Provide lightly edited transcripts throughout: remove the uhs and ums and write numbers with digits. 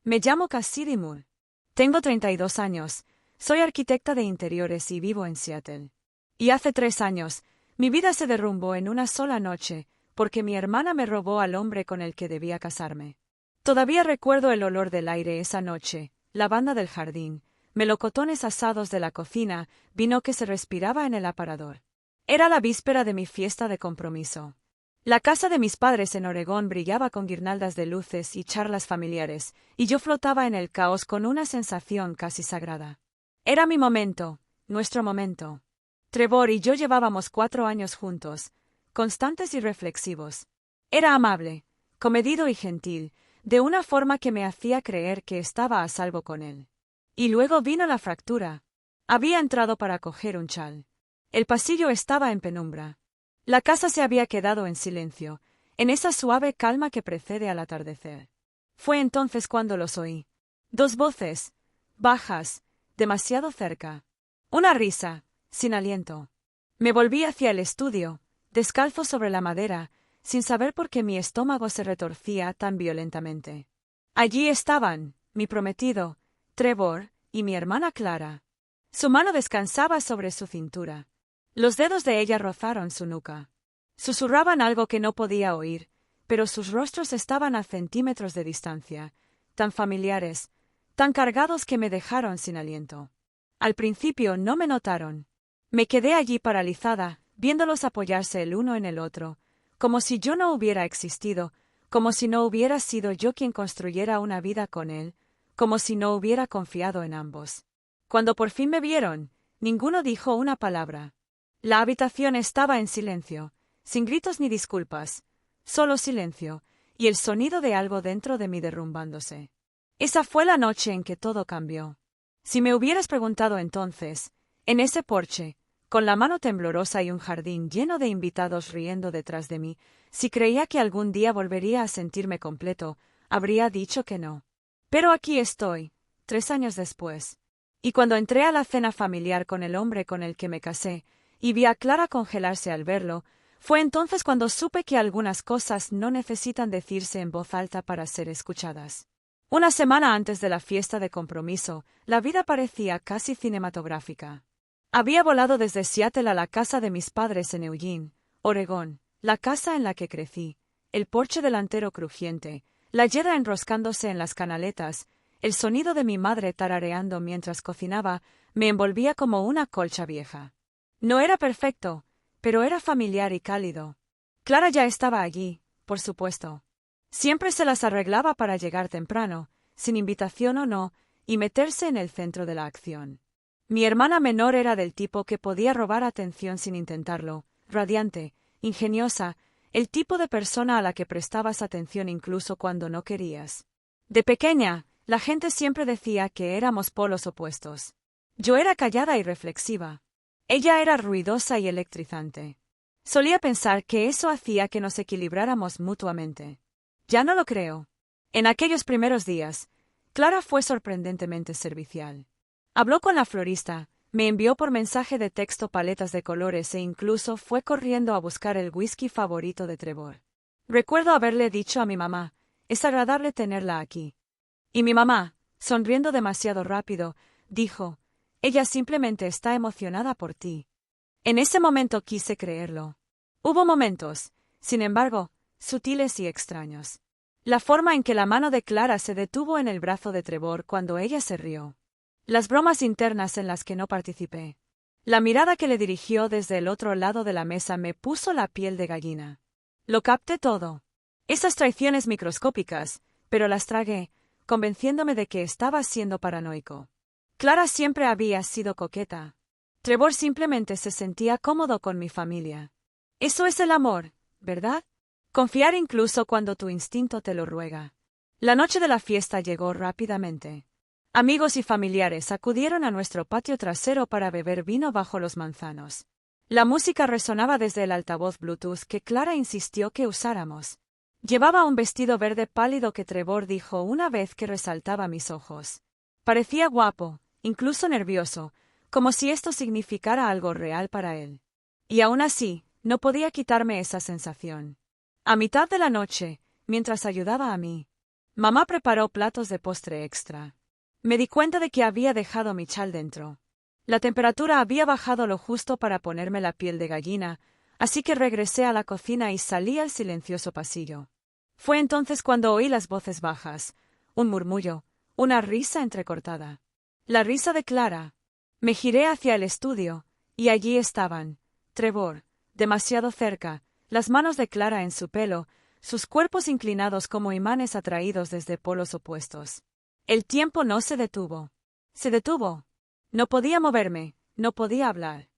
Me llamo Cassidy Moore. Tengo 32 años, soy arquitecta de interiores y vivo en Seattle. Y hace 3 años, mi vida se derrumbó en una sola noche, porque mi hermana me robó al hombre con el que debía casarme. Todavía recuerdo el olor del aire esa noche, lavanda del jardín, melocotones asados de la cocina, vino que se respiraba en el aparador. Era la víspera de mi fiesta de compromiso. La casa de mis padres en Oregón brillaba con guirnaldas de luces y charlas familiares, y yo flotaba en el caos con una sensación casi sagrada. Era mi momento, nuestro momento. Trevor y yo llevábamos 4 años juntos, constantes y reflexivos. Era amable, comedido y gentil, de una forma que me hacía creer que estaba a salvo con él. Y luego vino la fractura. Había entrado para coger un chal. El pasillo estaba en penumbra. La casa se había quedado en silencio, en esa suave calma que precede al atardecer. Fue entonces cuando los oí. 2 voces, bajas, demasiado cerca. Una risa, sin aliento. Me volví hacia el estudio, descalzo sobre la madera, sin saber por qué mi estómago se retorcía tan violentamente. Allí estaban, mi prometido, Trevor, y mi hermana Clara. Su mano descansaba sobre su cintura. Los dedos de ella rozaron su nuca. Susurraban algo que no podía oír, pero sus rostros estaban a centímetros de distancia, tan familiares, tan cargados que me dejaron sin aliento. Al principio no me notaron. Me quedé allí paralizada, viéndolos apoyarse el uno en el otro, como si yo no hubiera existido, como si no hubiera sido yo quien construyera una vida con él, como si no hubiera confiado en ambos. Cuando por fin me vieron, ninguno dijo una palabra. La habitación estaba en silencio, sin gritos ni disculpas, solo silencio, y el sonido de algo dentro de mí derrumbándose. Esa fue la noche en que todo cambió. Si me hubieras preguntado entonces, en ese porche, con la mano temblorosa y un jardín lleno de invitados riendo detrás de mí, si creía que algún día volvería a sentirme completo, habría dicho que no. Pero aquí estoy, 3 años después. Y cuando entré a la cena familiar con el hombre con el que me casé, y vi a Clara congelarse al verlo, fue entonces cuando supe que algunas cosas no necesitan decirse en voz alta para ser escuchadas. Una semana antes de la fiesta de compromiso, la vida parecía casi cinematográfica. Había volado desde Seattle a la casa de mis padres en Eugene, Oregón, la casa en la que crecí, el porche delantero crujiente, la yedra enroscándose en las canaletas, el sonido de mi madre tarareando mientras cocinaba, me envolvía como una colcha vieja. No era perfecto, pero era familiar y cálido. Clara ya estaba allí, por supuesto. Siempre se las arreglaba para llegar temprano, sin invitación o no, y meterse en el centro de la acción. Mi hermana menor era del tipo que podía robar atención sin intentarlo, radiante, ingeniosa, el tipo de persona a la que prestabas atención incluso cuando no querías. De pequeña, la gente siempre decía que éramos polos opuestos. Yo era callada y reflexiva. Ella era ruidosa y electrizante. Solía pensar que eso hacía que nos equilibráramos mutuamente. Ya no lo creo. En aquellos primeros días, Clara fue sorprendentemente servicial. Habló con la florista, me envió por mensaje de texto paletas de colores e incluso fue corriendo a buscar el whisky favorito de Trevor. Recuerdo haberle dicho a mi mamá, es agradable tenerla aquí. Y mi mamá, sonriendo demasiado rápido, dijo, ella simplemente está emocionada por ti. En ese momento quise creerlo. Hubo momentos, sin embargo, sutiles y extraños. La forma en que la mano de Clara se detuvo en el brazo de Trevor cuando ella se rió. Las bromas internas en las que no participé. La mirada que le dirigió desde el otro lado de la mesa me puso la piel de gallina. Lo capté todo. Esas traiciones microscópicas, pero las tragué, convenciéndome de que estaba siendo paranoico. Clara siempre había sido coqueta. Trevor simplemente se sentía cómodo con mi familia. Eso es el amor, ¿verdad? Confiar incluso cuando tu instinto te lo ruega. La noche de la fiesta llegó rápidamente. Amigos y familiares acudieron a nuestro patio trasero para beber vino bajo los manzanos. La música resonaba desde el altavoz Bluetooth que Clara insistió que usáramos. Llevaba un vestido verde pálido que Trevor dijo una vez que resaltaba mis ojos. Parecía guapo, incluso nervioso, como si esto significara algo real para él. Y aún así, no podía quitarme esa sensación. A mitad de la noche, mientras ayudaba a mí Mamá preparó platos de postre extra. Me di cuenta de que había dejado mi chal dentro. La temperatura había bajado lo justo para ponerme la piel de gallina, así que regresé a la cocina y salí al silencioso pasillo. Fue entonces cuando oí las voces bajas, un murmullo, una risa entrecortada. La risa de Clara. Me giré hacia el estudio, y allí estaban, Trevor, demasiado cerca, las manos de Clara en su pelo, sus cuerpos inclinados como imanes atraídos desde polos opuestos. El tiempo no se detuvo. Se detuvo. No podía moverme, no podía hablar.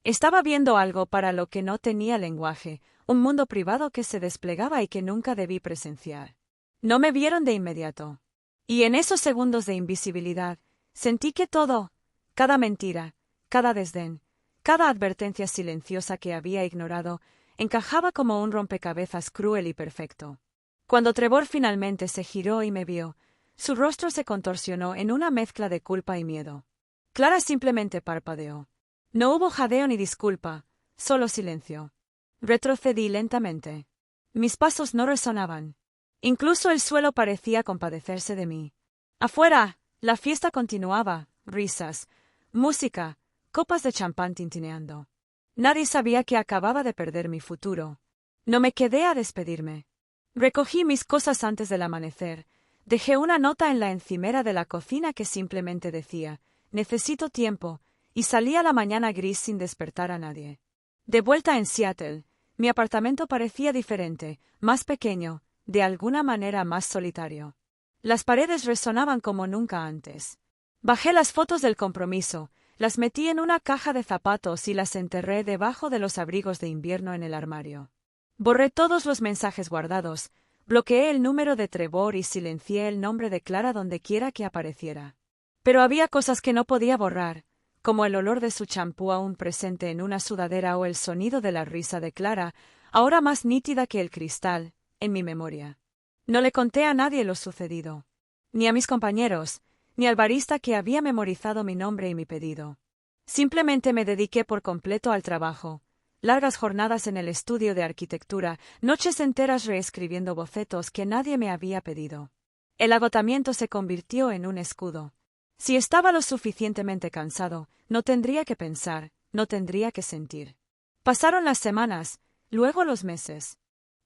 Estaba viendo algo para lo que no tenía lenguaje, un mundo privado que se desplegaba y que nunca debí presenciar. No me vieron de inmediato. Y en esos segundos de invisibilidad, sentí que todo, cada mentira, cada desdén, cada advertencia silenciosa que había ignorado, encajaba como un rompecabezas cruel y perfecto. Cuando Trevor finalmente se giró y me vio, su rostro se contorsionó en una mezcla de culpa y miedo. Clara simplemente parpadeó. No hubo jadeo ni disculpa, solo silencio. Retrocedí lentamente. Mis pasos no resonaban. Incluso el suelo parecía compadecerse de mí. Afuera, la fiesta continuaba, risas, música, copas de champán tintineando. Nadie sabía que acababa de perder mi futuro. No me quedé a despedirme. Recogí mis cosas antes del amanecer, dejé una nota en la encimera de la cocina que simplemente decía, necesito tiempo, y salí a la mañana gris sin despertar a nadie. De vuelta en Seattle, mi apartamento parecía diferente, más pequeño, de alguna manera más solitario. Las paredes resonaban como nunca antes. Bajé las fotos del compromiso, las metí en una caja de zapatos y las enterré debajo de los abrigos de invierno en el armario. Borré todos los mensajes guardados, bloqueé el número de Trevor y silencié el nombre de Clara dondequiera que apareciera. Pero había cosas que no podía borrar, como el olor de su champú aún presente en una sudadera o el sonido de la risa de Clara, ahora más nítida que el cristal, en mi memoria. No le conté a nadie lo sucedido, ni a mis compañeros, ni al barista que había memorizado mi nombre y mi pedido. Simplemente me dediqué por completo al trabajo, largas jornadas en el estudio de arquitectura, noches enteras reescribiendo bocetos que nadie me había pedido. El agotamiento se convirtió en un escudo. Si estaba lo suficientemente cansado, no tendría que pensar, no tendría que sentir. Pasaron las semanas, luego los meses.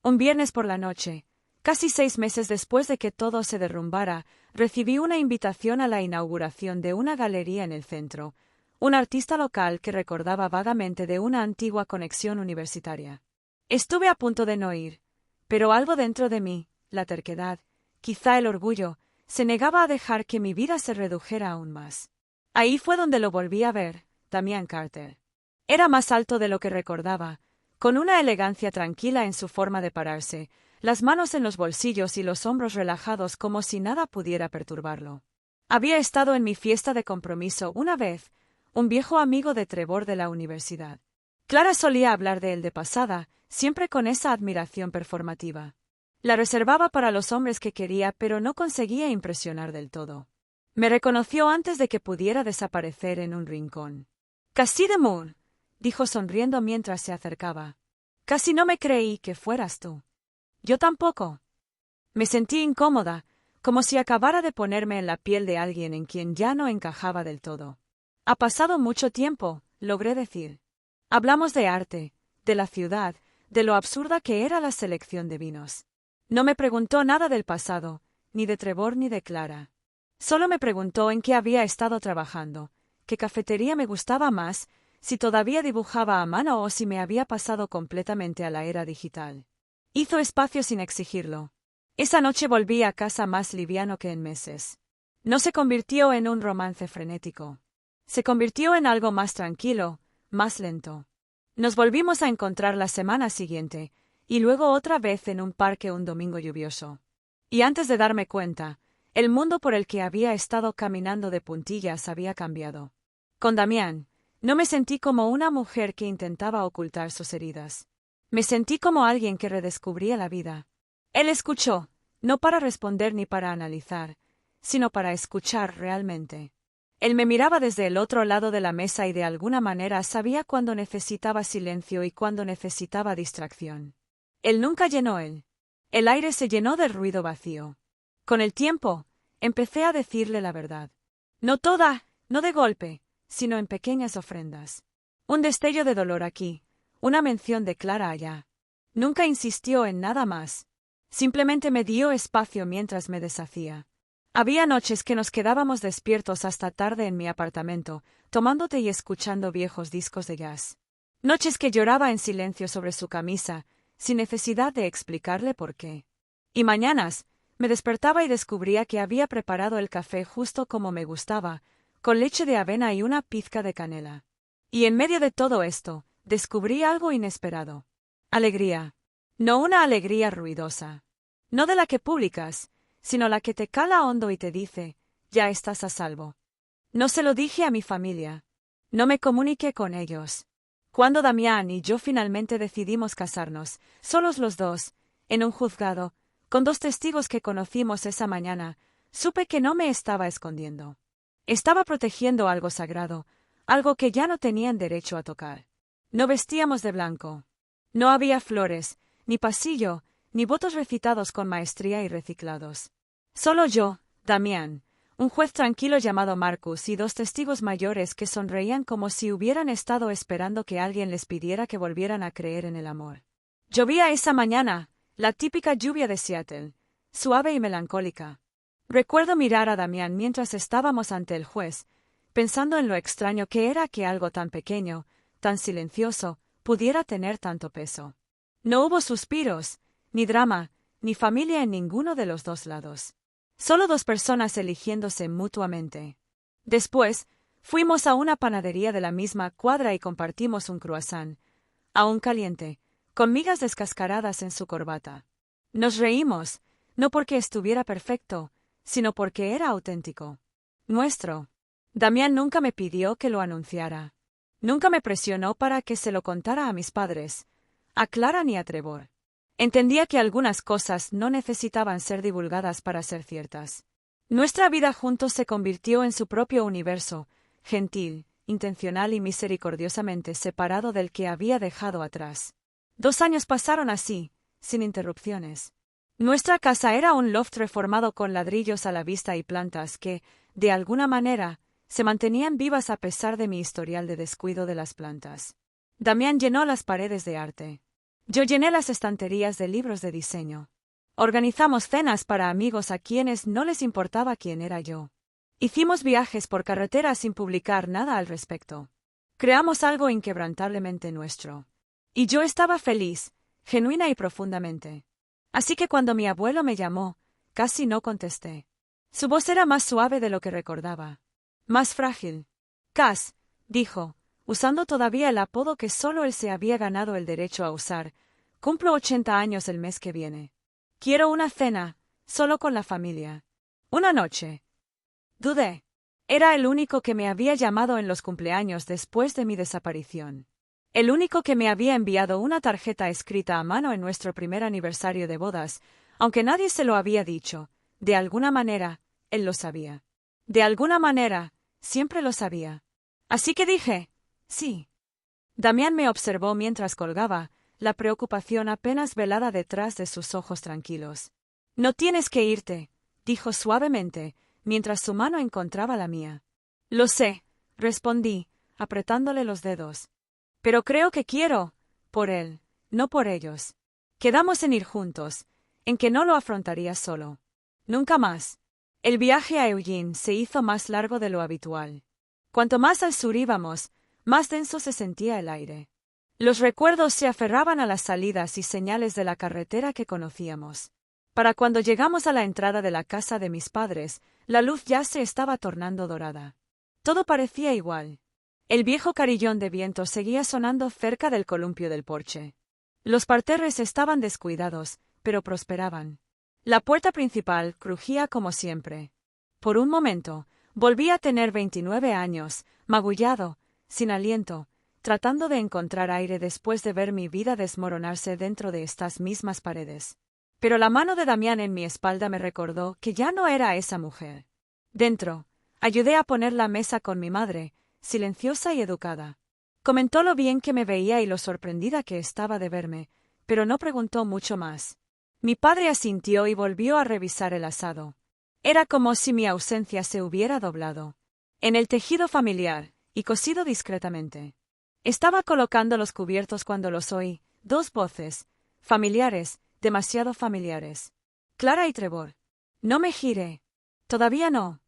Un viernes por la noche, casi 6 meses después de que todo se derrumbara, recibí una invitación a la inauguración de una galería en el centro, un artista local que recordaba vagamente de una antigua conexión universitaria. Estuve a punto de no ir, pero algo dentro de mí, la terquedad, quizá el orgullo, se negaba a dejar que mi vida se redujera aún más. Ahí fue donde lo volví a ver, Damian Carter. Era más alto de lo que recordaba, con una elegancia tranquila en su forma de pararse, las manos en los bolsillos y los hombros relajados como si nada pudiera perturbarlo. Había estado en mi fiesta de compromiso una vez, un viejo amigo de Trevor de la universidad. Clara solía hablar de él de pasada, siempre con esa admiración performativa. La reservaba para los hombres que quería, pero no conseguía impresionar del todo. Me reconoció antes de que pudiera desaparecer en un rincón. «Cassidy Moore», dijo sonriendo mientras se acercaba. «Casi no me creí que fueras tú». «Yo tampoco». Me sentí incómoda, como si acabara de ponerme en la piel de alguien en quien ya no encajaba del todo. «Ha pasado mucho tiempo», logré decir. Hablamos de arte, de la ciudad, de lo absurda que era la selección de vinos. No me preguntó nada del pasado, ni de Trevor ni de Clara. Solo me preguntó en qué había estado trabajando, qué cafetería me gustaba más, si todavía dibujaba a mano o si me había pasado completamente a la era digital. Hizo espacio sin exigirlo. Esa noche volví a casa más liviano que en meses. No se convirtió en un romance frenético. Se convirtió en algo más tranquilo, más lento. Nos volvimos a encontrar la semana siguiente, y luego otra vez en un parque un domingo lluvioso. Y antes de darme cuenta, el mundo por el que había estado caminando de puntillas había cambiado. Con Damián, no me sentí como una mujer que intentaba ocultar sus heridas. Me sentí como alguien que redescubría la vida. Él escuchó, no para responder ni para analizar, sino para escuchar realmente. Él me miraba desde el otro lado de la mesa y de alguna manera sabía cuándo necesitaba silencio y cuándo necesitaba distracción. Él nunca llenó él. El aire se llenó del ruido vacío. Con el tiempo, empecé a decirle la verdad. No toda, no de golpe, sino en pequeñas ofrendas. Un destello de dolor aquí, una mención de Clara allá. Nunca insistió en nada más. Simplemente me dio espacio mientras me deshacía. Había noches que nos quedábamos despiertos hasta tarde en mi apartamento, tomando té y escuchando viejos discos de jazz. Noches que lloraba en silencio sobre su camisa, sin necesidad de explicarle por qué. Y mañanas, me despertaba y descubría que había preparado el café justo como me gustaba, con leche de avena y una pizca de canela. Y en medio de todo esto, descubrí algo inesperado. Alegría. No una alegría ruidosa. No de la que publicas, sino la que te cala hondo y te dice, ya estás a salvo. No se lo dije a mi familia. No me comuniqué con ellos. Cuando Damián y yo finalmente decidimos casarnos, solos los dos, en un juzgado, con 2 testigos que conocimos esa mañana, supe que no me estaba escondiendo. Estaba protegiendo algo sagrado, algo que ya no tenían derecho a tocar. No vestíamos de blanco. No había flores, ni pasillo, ni votos recitados con maestría y reciclados. Solo yo, Damián, un juez tranquilo llamado Marcus y 2 testigos mayores que sonreían como si hubieran estado esperando que alguien les pidiera que volvieran a creer en el amor. Llovía esa mañana, la típica lluvia de Seattle, suave y melancólica. Recuerdo mirar a Damián mientras estábamos ante el juez, pensando en lo extraño que era que algo tan pequeño, tan silencioso, pudiera tener tanto peso. No hubo suspiros, ni drama, ni familia en ninguno de los 2 lados. Solo 2 personas eligiéndose mutuamente. Después, fuimos a una panadería de la misma cuadra y compartimos un croissant, aún caliente, con migas descascaradas en su corbata. Nos reímos, no porque estuviera perfecto, sino porque era auténtico. Nuestro. Damián nunca me pidió que lo anunciara. Nunca me presionó para que se lo contara a mis padres, a Clara ni a Trevor. Entendía que algunas cosas no necesitaban ser divulgadas para ser ciertas. Nuestra vida juntos se convirtió en su propio universo, gentil, intencional y misericordiosamente separado del que había dejado atrás. 2 años pasaron así, sin interrupciones. Nuestra casa era un loft reformado con ladrillos a la vista y plantas que, de alguna manera, se mantenían vivas a pesar de mi historial de descuido de las plantas. Damián llenó las paredes de arte. Yo llené las estanterías de libros de diseño. Organizamos cenas para amigos a quienes no les importaba quién era yo. Hicimos viajes por carretera sin publicar nada al respecto. Creamos algo inquebrantablemente nuestro. Y yo estaba feliz, genuina y profundamente. Así que cuando mi abuelo me llamó, casi no contesté. Su voz era más suave de lo que recordaba. Más frágil. Cass, dijo, usando todavía el apodo que solo él se había ganado el derecho a usar, cumplo 80 años el mes que viene. Quiero una cena, solo con la familia. Una noche. Dudé. Era el único que me había llamado en los cumpleaños después de mi desaparición. El único que me había enviado una tarjeta escrita a mano en nuestro primer aniversario de bodas, aunque nadie se lo había dicho, de alguna manera, él lo sabía. De alguna manera, siempre lo sabía. Así que dije, sí. Damián me observó mientras colgaba, la preocupación apenas velada detrás de sus ojos tranquilos. No tienes que irte, dijo suavemente, mientras su mano encontraba la mía. Lo sé, respondí, apretándole los dedos. Pero creo que quiero, por él, no por ellos. Quedamos en ir juntos, en que no lo afrontaría solo. Nunca más. El viaje a Eugene se hizo más largo de lo habitual. Cuanto más al sur íbamos, más denso se sentía el aire. Los recuerdos se aferraban a las salidas y señales de la carretera que conocíamos. Para cuando llegamos a la entrada de la casa de mis padres, la luz ya se estaba tornando dorada. Todo parecía igual. El viejo carillón de viento seguía sonando cerca del columpio del porche. Los parterres estaban descuidados, pero prosperaban. La puerta principal crujía como siempre. Por un momento, volví a tener 29 años, magullado, sin aliento, tratando de encontrar aire después de ver mi vida desmoronarse dentro de estas mismas paredes. Pero la mano de Damián en mi espalda me recordó que ya no era esa mujer. Dentro, ayudé a poner la mesa con mi madre, silenciosa y educada. Comentó lo bien que me veía y lo sorprendida que estaba de verme, pero no preguntó mucho más. Mi padre asintió y volvió a revisar el asado. Era como si mi ausencia se hubiera doblado. En el tejido familiar, y cosido discretamente. Estaba colocando los cubiertos cuando los oí, dos voces, familiares, demasiado familiares. Clara y Trevor. No me giré. Todavía no.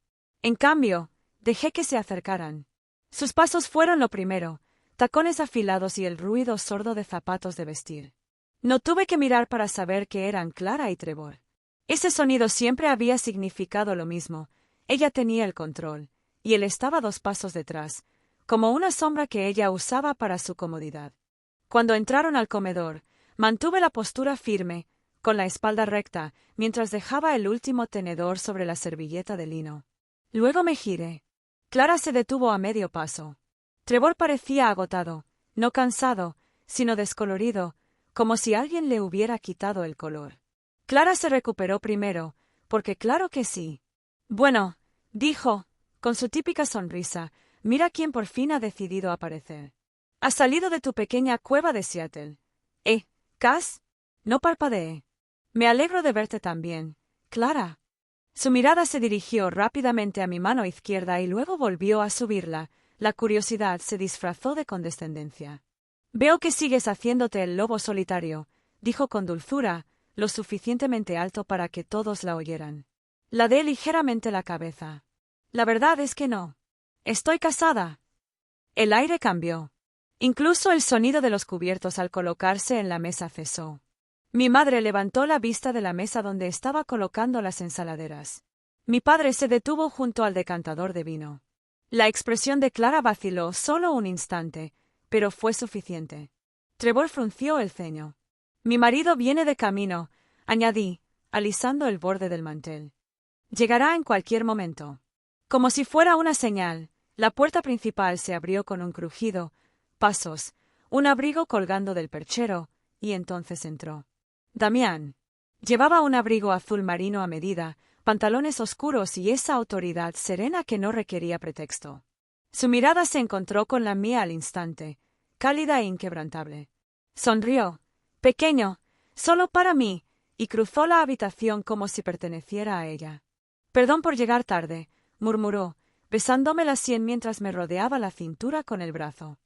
En cambio, dejé que se acercaran. Sus pasos fueron lo primero, tacones afilados y el ruido sordo de zapatos de vestir. No tuve que mirar para saber que eran Clara y Trevor. Ese sonido siempre había significado lo mismo. Ella tenía el control, y él estaba 2 pasos detrás, como una sombra que ella usaba para su comodidad. Cuando entraron al comedor, mantuve la postura firme, con la espalda recta, mientras dejaba el último tenedor sobre la servilleta de lino. Luego me giré. Clara se detuvo a medio paso. Trevor parecía agotado, no cansado, sino descolorido, como si alguien le hubiera quitado el color. Clara se recuperó primero, porque claro que sí. Bueno, dijo, con su típica sonrisa, mira quién por fin ha decidido aparecer. Has salido de tu pequeña cueva de Seattle. Cass? No parpadeé. Me alegro de verte también, Clara. Su mirada se dirigió rápidamente a mi mano izquierda y luego volvió a subirla. La curiosidad se disfrazó de condescendencia. Veo que sigues haciéndote el lobo solitario, dijo con dulzura, lo suficientemente alto para que todos la oyeran. Ladeé ligeramente la cabeza. La verdad es que no. Estoy casada. El aire cambió. Incluso el sonido de los cubiertos al colocarse en la mesa cesó. Mi madre levantó la vista de la mesa donde estaba colocando las ensaladeras. Mi padre se detuvo junto al decantador de vino. La expresión de Clara vaciló solo un instante, pero fue suficiente. Trevor frunció el ceño. Mi marido viene de camino, añadí, alisando el borde del mantel. Llegará en cualquier momento. Como si fuera una señal, la puerta principal se abrió con un crujido, pasos, un abrigo colgando del perchero, y entonces entró. Damián. Llevaba un abrigo azul marino a medida, pantalones oscuros y esa autoridad serena que no requería pretexto. Su mirada se encontró con la mía al instante, cálida e inquebrantable. Sonrió, pequeño, solo para mí, y cruzó la habitación como si perteneciera a ella. Perdón por llegar tarde, murmuró, besándome la sien mientras me rodeaba la cintura con el brazo.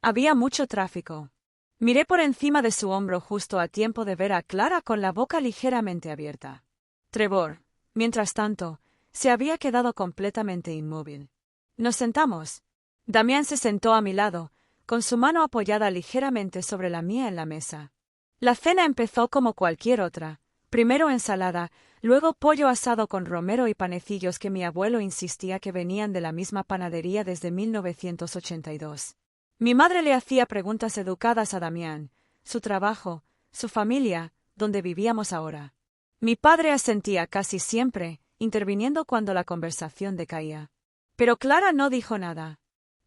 Había mucho tráfico. Miré por encima de su hombro justo a tiempo de ver a Clara con la boca ligeramente abierta. Trevor, mientras tanto, se había quedado completamente inmóvil. Nos sentamos. Damián se sentó a mi lado, con su mano apoyada ligeramente sobre la mía en la mesa. La cena empezó como cualquier otra. Primero ensalada, luego pollo asado con romero y panecillos que mi abuelo insistía que venían de la misma panadería desde 1982. Mi madre le hacía preguntas educadas a Damián, su trabajo, su familia, donde vivíamos ahora. Mi padre asentía casi siempre, interviniendo cuando la conversación decaía. Pero Clara no dijo nada.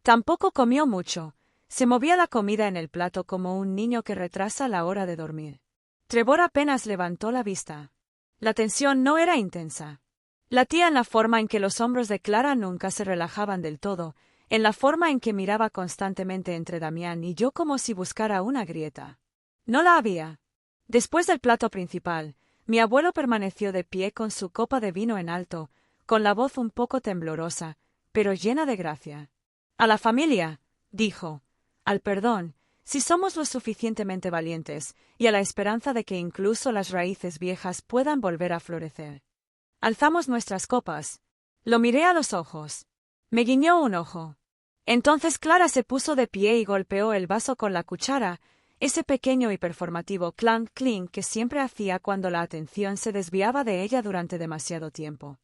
Tampoco comió mucho. Se movía la comida en el plato como un niño que retrasa la hora de dormir. Trevor apenas levantó la vista. La tensión no era intensa. Latía en la forma en que los hombros de Clara nunca se relajaban del todo, en la forma en que miraba constantemente entre Damián y yo como si buscara una grieta. No la había. Después del plato principal, mi abuelo permaneció de pie con su copa de vino en alto, con la voz un poco temblorosa, pero llena de gracia. A la familia, dijo, al perdón, si somos lo suficientemente valientes, y a la esperanza de que incluso las raíces viejas puedan volver a florecer. Alzamos nuestras copas. Lo miré a los ojos. Me guiñó un ojo. Entonces Clara se puso de pie y golpeó el vaso con la cuchara, ese pequeño y performativo clank clink que siempre hacía cuando la atención se desviaba de ella durante demasiado tiempo.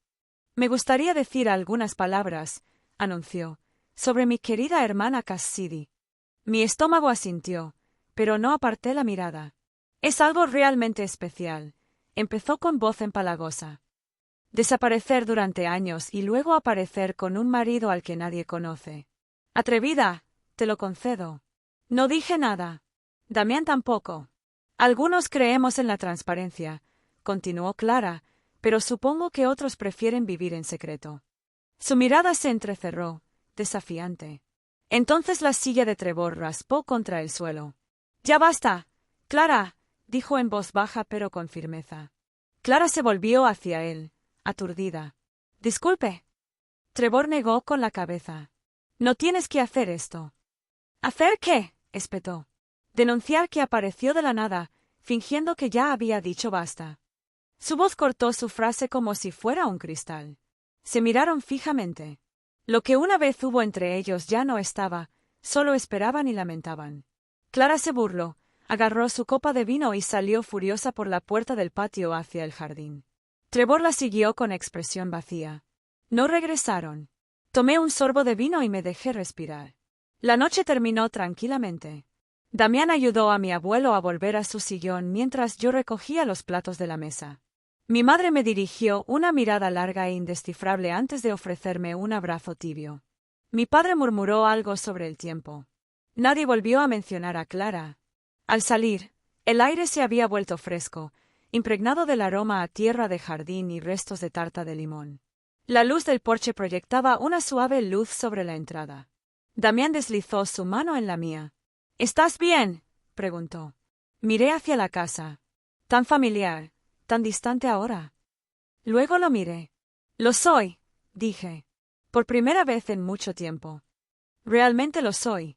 Me gustaría decir algunas palabras, anunció, sobre mi querida hermana Cassidy. Mi estómago asintió, pero no aparté la mirada. Es algo realmente especial, empezó con voz empalagosa. Desaparecer durante años y luego aparecer con un marido al que nadie conoce. Atrevida, te lo concedo. No dije nada. Damián tampoco. Algunos creemos en la transparencia, continuó Clara, pero supongo que otros prefieren vivir en secreto. Su mirada se entrecerró, desafiante. Entonces la silla de Trevor raspó contra el suelo. Ya basta, Clara, dijo en voz baja pero con firmeza. Clara se volvió hacia él, aturdida. Disculpe. Trevor negó con la cabeza. No tienes que hacer esto. ¿Hacer qué? Espetó. Denunciar que apareció de la nada, fingiendo que ya había dicho basta. Su voz cortó su frase como si fuera un cristal. Se miraron fijamente. Lo que una vez hubo entre ellos ya no estaba, solo esperaban y lamentaban. Clara se burló, agarró su copa de vino y salió furiosa por la puerta del patio hacia el jardín. Trevor la siguió con expresión vacía. No regresaron. Tomé un sorbo de vino y me dejé respirar. La noche terminó tranquilamente. Damián ayudó a mi abuelo a volver a su sillón mientras yo recogía los platos de la mesa. Mi madre me dirigió una mirada larga e indescifrable antes de ofrecerme un abrazo tibio. Mi padre murmuró algo sobre el tiempo. Nadie volvió a mencionar a Clara. Al salir, el aire se había vuelto fresco, impregnado del aroma a tierra de jardín y restos de tarta de limón. La luz del porche proyectaba una suave luz sobre la entrada. Damián deslizó su mano en la mía. ¿Estás bien?, preguntó. Miré hacia la casa. Tan familiar, tan distante ahora. Luego lo miré. Lo soy, dije. Por primera vez en mucho tiempo. Realmente lo soy.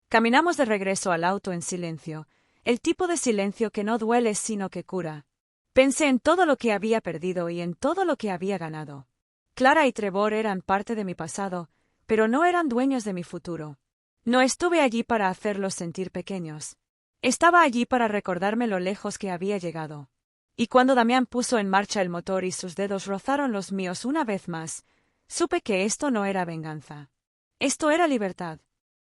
Caminamos de regreso al auto en silencio, el tipo de silencio que no duele sino que cura. Pensé en todo lo que había perdido y en todo lo que había ganado. Clara y Trevor eran parte de mi pasado, pero no eran dueños de mi futuro. No estuve allí para hacerlos sentir pequeños. Estaba allí para recordarme lo lejos que había llegado. Y cuando Damián puso en marcha el motor y sus dedos rozaron los míos una vez más, supe que esto no era venganza. Esto era libertad.